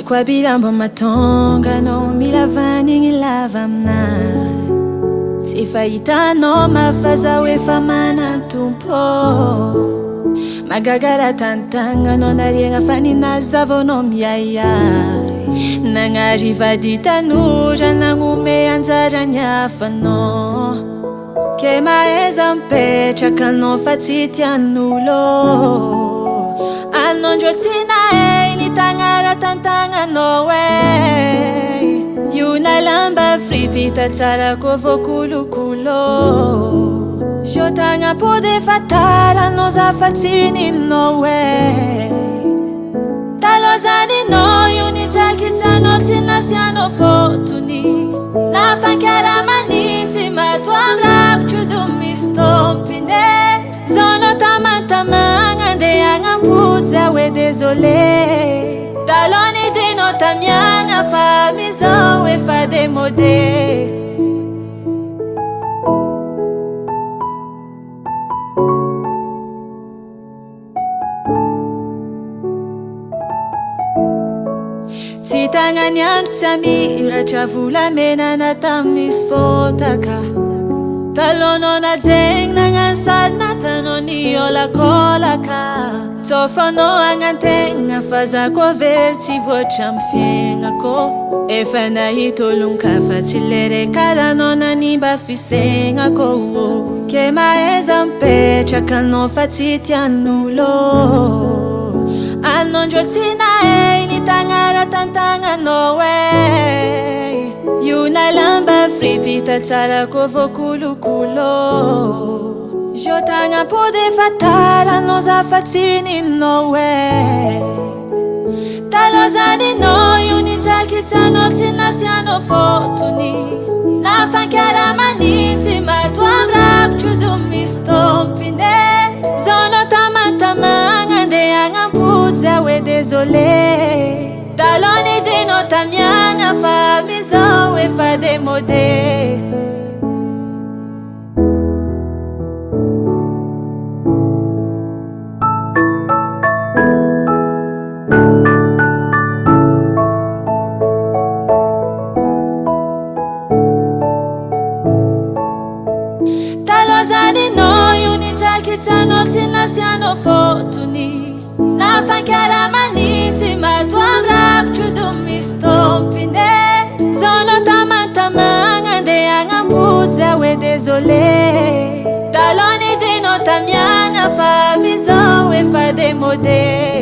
Kwa birambo matonga no milavani ngilava mna Tifahita no mafaza wefa mana tumpo Magagara tantanga no narienga fani na zavo no miaya Nangariva dita nuja nangume anzara nyafa no Ke maeza mpecha kano fatiti anulo Anonjo tina ni tangara tantanga no way Yuna lamba fripita tsara kovo kulukulo Jotanga pode fatara no zafatini no way Talozani no yuni takita no tina siano fotuni Na fankara maniti matwamra kuchuzumi stompine Zono tamatamanga de angampuza we désolé Taloni de nota mianga fa miso we fa demode Titanga nyandu tsamira chavula mena na tamis fotaka Talono na jeng nangansar natano ni ola kolaka Tofano angantenga faza ko verti vocham fienga ko Efa na hitolunka facilere karano na nimba fisenga ko Ke maeza mpecha kano fatiti anulo Anonjo tina ni tangara tantanga no way Yuna lamba fripita tsara kovo kulukulo Jotanga pode fatara no zafatini no way Talozani no yuni takita no tina siano fotuni Na fankara maniti matwamra kuchuzumi stompine Zono tamatamanga de angampuza we désolé Taloni de nota mianga fa miso we fa demode Talozani no yuni takita no tina siano fotuni Na fankara maniti matwamra kuchuzumi stompine Zono tamatamanga de angampuza we désolé Taloni de nota mianga fa miso we fa demode